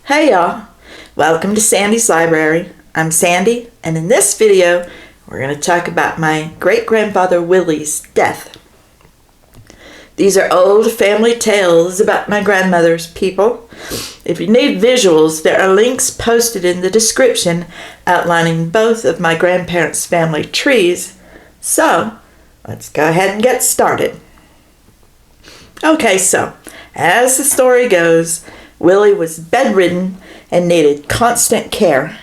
Hey y'all, welcome to Sandy's Library. I'm Sandy, and in this video we're going to talk about my great-grandfather Willie's death. These are old family tales about my grandmother's people. If you need visuals, there are links posted in the description outlining both of my grandparents' family trees. So, let's go ahead and get started. Okay, so, as the story goes, Willie was bedridden and needed constant care.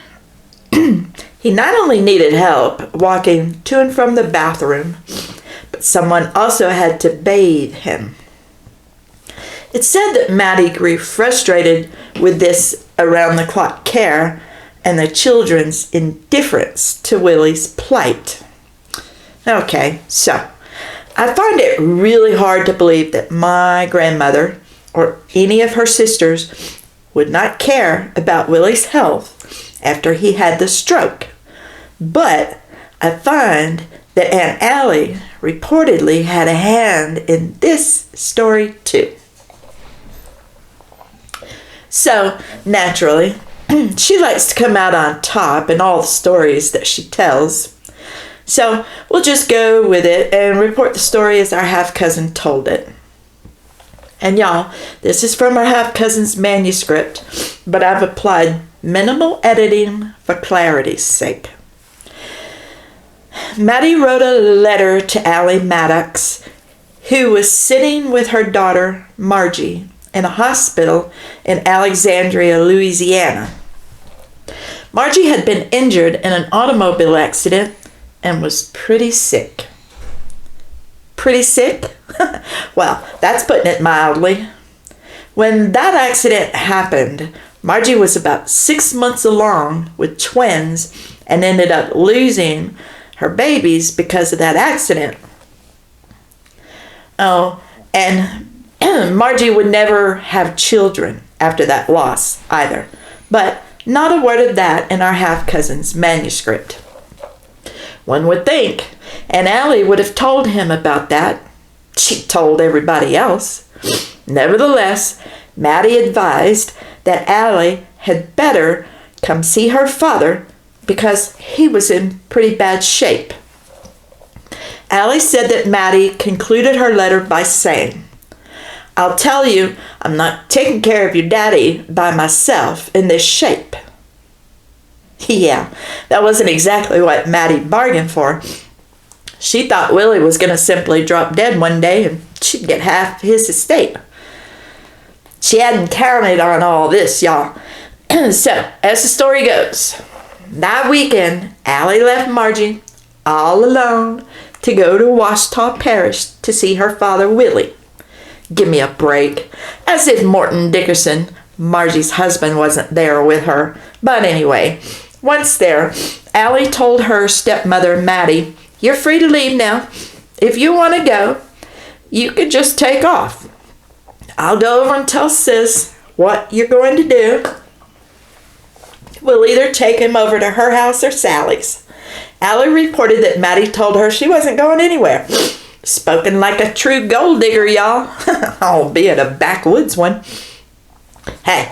He not only needed help walking to and from the bathroom, but someone also had to bathe him. It's said that Maddie grew frustrated with this around-the-clock care and the children's indifference to Willie's plight. Okay, so I find it really hard to believe that my grandmother or any of her sisters would not care about Willie's health after he had the stroke. But I find that Aunt Allie reportedly had a hand in this story too. So, naturally, she likes to come out on top in all the stories that she tells. So, we'll just go with it and report the story as our half-cousin told it. And y'all, this is from our half-cousin's manuscript, but I've applied minimal editing for clarity's sake. Maddie wrote a letter to Allie Maddox, who was sitting with her daughter, Margie, in a hospital in Alexandria, Louisiana. Margie had been injured in an automobile accident and was pretty sick. Pretty sick? Well, that's putting it mildly. When that accident happened, Margie was about 6 months along with twins and ended up losing her babies because of that accident. Oh, and Margie would never have children after that loss either. But not a word of that in our half-cousin's manuscript. One would think Aunt Allie would have told him about that. She told everybody else. Nevertheless, Maddie advised that Allie had better come see her father because he was in pretty bad shape. Allie said that Maddie concluded her letter by saying, "I'll tell you, I'm not taking care of your daddy by myself in this shape." Yeah, that wasn't exactly what Maddie bargained for. She thought Willie was going to simply drop dead one day and she'd get half his estate. She hadn't counted on all this, y'all. So, as the story goes, that weekend, Allie left Margie all alone to go to Washita Parish to see her father, Willie. Give me a break. As if Morton Dickerson, Margie's husband, wasn't there with her. But anyway, once there, Allie told her stepmother, Maddie, "You're free to leave now. If you want to go, you could just take off. I'll go over and tell Sis what you're going to do. We'll either take him over to her house or Sally's." Allie reported that Maddie told her she wasn't going anywhere. Spoken like a true gold digger, y'all. Albeit a backwoods one. Hey,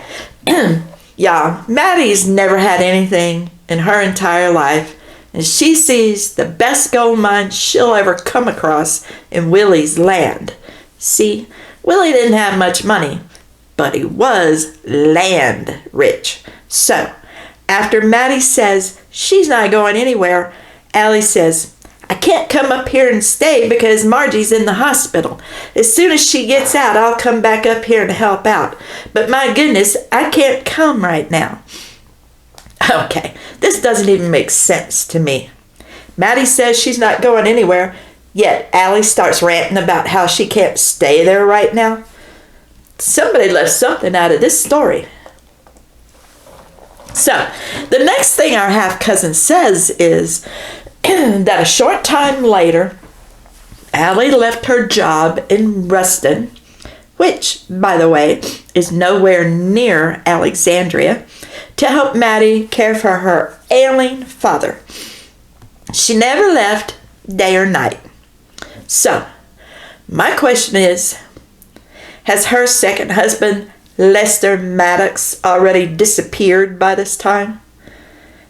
y'all, Maddie's never had anything in her entire life, and she sees the best gold mine she'll ever come across in Willie's land. See, Willie didn't have much money, but he was land rich. So, after Maddie says she's not going anywhere, Allie says, "I can't come up here and stay because Margie's in the hospital. As soon as she gets out, I'll come back up here and help out. But my goodness, I can't come right now." Okay, this doesn't even make sense to me. Maddie says she's not going anywhere, yet Allie starts ranting about how she can't stay there right now. Somebody left something out of this story. So, the next thing our half-cousin says is that a short time later, Allie left her job in Ruston, which, by the way, is nowhere near Alexandria, to help Maddie care for her ailing father. She never left day or night. So, my question is, has her second husband Lester Maddox already disappeared by this time.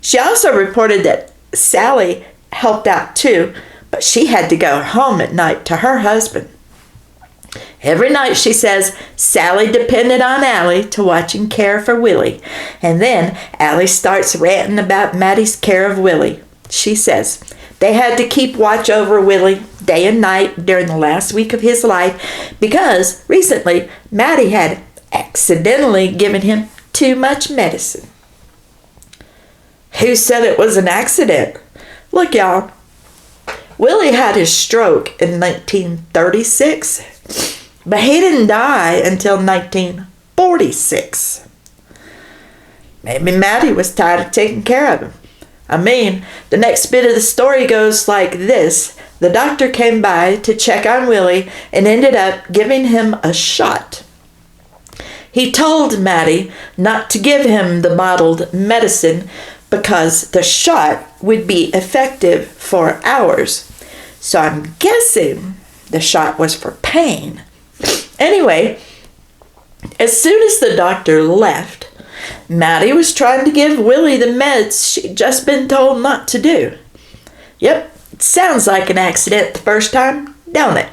She also reported that Sally helped out too, but she had to go home at night to her husband. Every night, she says, Sally depended on Allie to watch and care for Willie. And then Allie starts ranting about Maddie's care of Willie. She says they had to keep watch over Willie day and night during the last week of his life because recently Maddie had accidentally given him too much medicine. Who said it was an accident? Look, y'all, Willie had his stroke in 1936, but he didn't die until 1946. Maybe Maddie was tired of taking care of him. I mean, the next bit of the story goes like this. The doctor came by to check on Willie and ended up giving him a shot. He told Maddie not to give him the bottled medicine because the shot would be effective for hours. So I'm guessing the shot was for pain. Anyway, as soon as the doctor left, Maddie was trying to give Willie the meds she'd just been told not to do. Yep, it sounds like an accident the first time, don't it?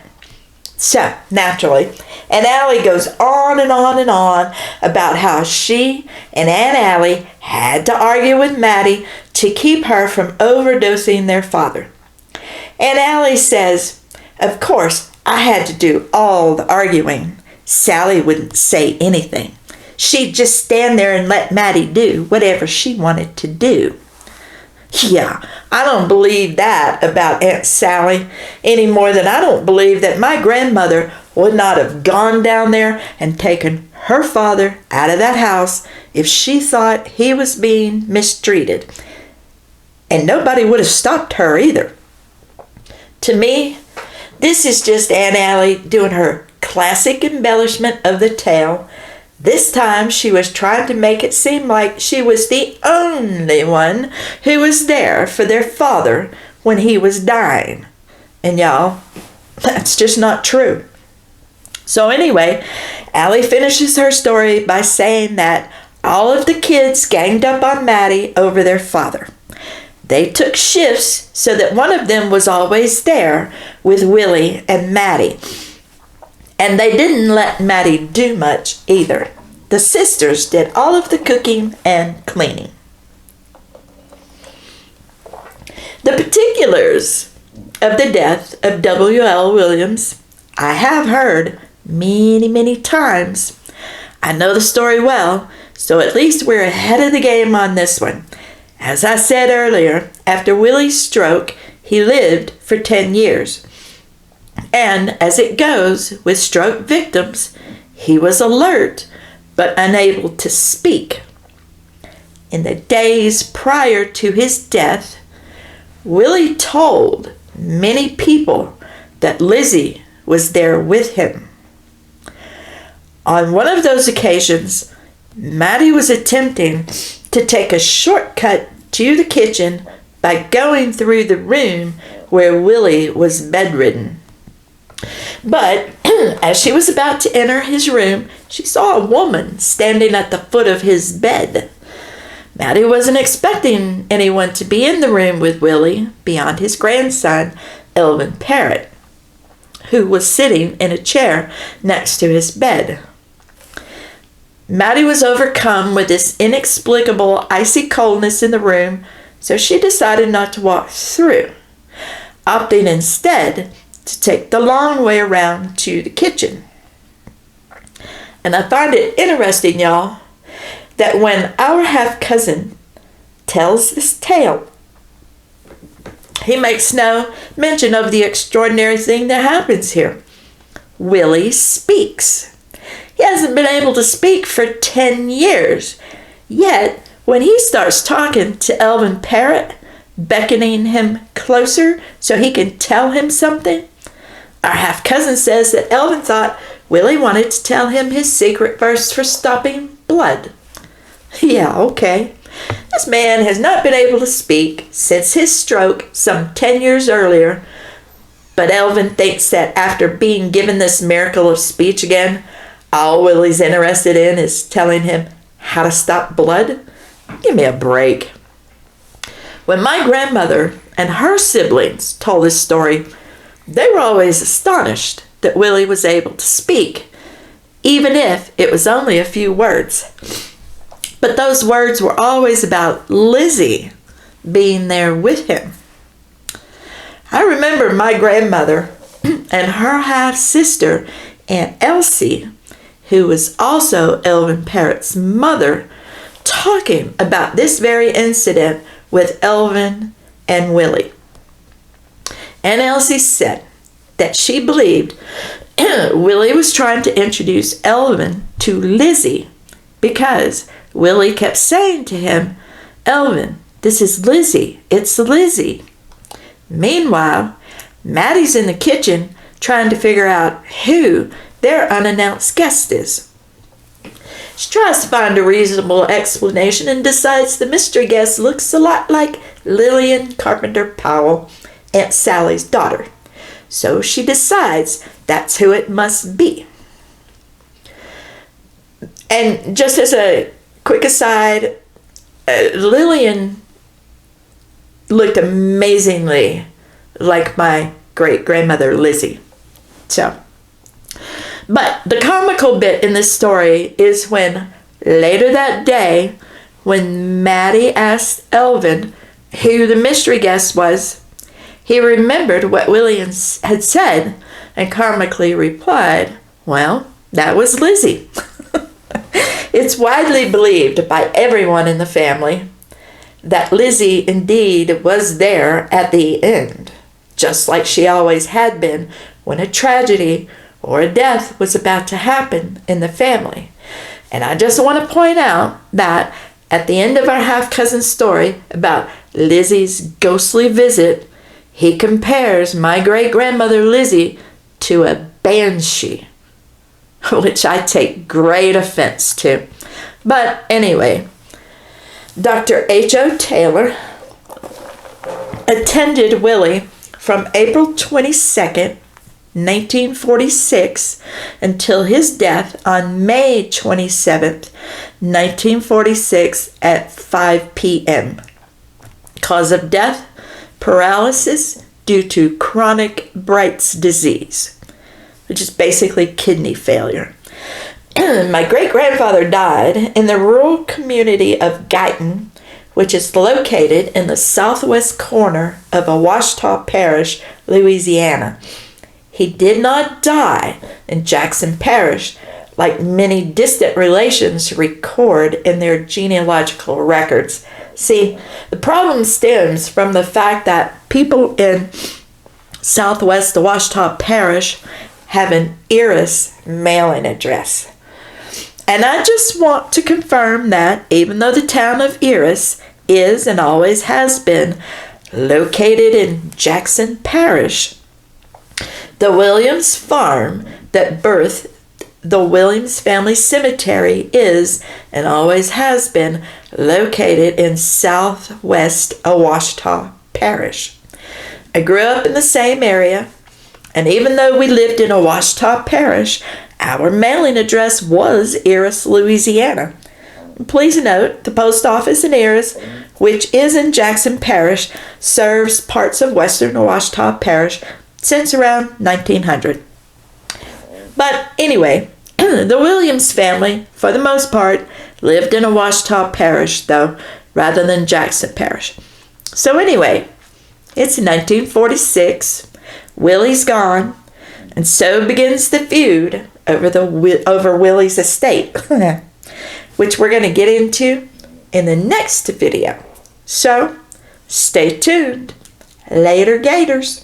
So, naturally, and Allie goes on and on and on about how she and Aunt Allie had to argue with Maddie to keep her from overdosing their father. Aunt Allie says, of course, I had to do all the arguing. Sally wouldn't say anything. She'd just stand there and let Maddie do whatever she wanted to do. Yeah, I don't believe that about Aunt Sally any more than I don't believe that my grandmother would not have gone down there and taken her father out of that house if she thought he was being mistreated. And nobody would have stopped her either. To me, this is just Aunt Allie doing her classic embellishment of the tale. This time she was trying to make it seem like she was the only one who was there for their father when he was dying. And y'all, that's just not true. So anyway, Allie finishes her story by saying that all of the kids ganged up on Maddie over their father. They took shifts so that one of them was always there with Willie and Maddie. And they didn't let Maddie do much either. The sisters did all of the cooking and cleaning. The particulars of the death of W.L. Williams I have heard many, many times. I know the story well, so at least we're ahead of the game on this one. As I said earlier, after Willie's stroke, he lived for 10 years. And as it goes with stroke victims, he was alert but unable to speak. In the days prior to his death, Willie told many people that Lizzie was there with him. On one of those occasions, Maddie was attempting to take a shortcut to the kitchen by going through the room where Willie was bedridden. But as she was about to enter his room, she saw a woman standing at the foot of his bed. Maddie wasn't expecting anyone to be in the room with Willie beyond his grandson, Elvin Parrott, who was sitting in a chair next to his bed. Maddie was overcome with this inexplicable icy coldness in the room, so she decided not to walk through, opting instead to take the long way around to the kitchen. And I find it interesting, y'all, that when our half-cousin tells this tale, he makes no mention of the extraordinary thing that happens here. Willie speaks. He hasn't been able to speak for 10 years. Yet, when he starts talking to Elvin Parrott, beckoning him closer so he can tell him something, our half-cousin says that Elvin thought Willie wanted to tell him his secret verse for stopping blood. Yeah, okay. This man has not been able to speak since his stroke some 10 years earlier, but Elvin thinks that after being given this miracle of speech again, All Willie's interested in is telling him how to stop blood? Give me a break. When my grandmother and her siblings told this story, they were always astonished that Willie was able to speak, even if it was only a few words. But those words were always about Lizzie being there with him. I remember my grandmother and her half-sister, Aunt Elsie, who was also Elvin Parrott's mother, talking about this very incident with Elvin and Willie. Aunt Elsie said that she believed Willie was trying to introduce Elvin to Lizzie because Willie kept saying to him, "Elvin, this is Lizzie. It's Lizzie." Meanwhile, Maddie's in the kitchen trying to figure out who their unannounced guest is. She tries to find a reasonable explanation and decides the mystery guest looks a lot like Lillian Carpenter Powell, Aunt Sally's daughter. So she decides that's who it must be. And just as a quick aside, Lillian looked amazingly like my great-grandmother Lizzie. But the comical bit in this story is when later that day, when Maddie asked Elvin who the mystery guest was, he remembered what Willie had said and comically replied, "Well, that was Lizzie." It's widely believed by everyone in the family that Lizzie indeed was there at the end, just like she always had been when a tragedy or a death was about to happen in the family. And I just want to point out that at the end of our half-cousin story about Lizzie's ghostly visit, he compares my great-grandmother Lizzie to a banshee, which I take great offense to. But anyway, Dr. H.O. Taylor attended Willie from April 22nd, 1946 until his death on May 27th, 1946 at 5 p.m. Cause of death, paralysis due to chronic Bright's disease, which is basically kidney failure. My great-grandfather died in the rural community of Guyton, which is located in the southwest corner of Ouachita Parish, Louisiana. He did not die in Jackson Parish, like many distant relations record in their genealogical records. See, the problem stems from the fact that people in southwest Ouachita Parish have an Eris mailing address. And I just want to confirm that even though the town of Eris is and always has been located in Jackson Parish, the Williams farm that birthed the Williams family cemetery is and always has been located in southwest Ouachita Parish. I grew up in the same area, and even though we lived in Ouachita Parish, our mailing address was Eris, Louisiana. Please note, the post office in Eris, which is in Jackson Parish, serves parts of western Ouachita Parish since around 1900. But anyway, the Williams family, for the most part, lived in Ouachita Parish, though, rather than Jackson Parish. So anyway, it's 1946, Willie's gone, and so begins the feud over Willie's estate, which we're going to get into in the next video. So, stay tuned. Later, Gators.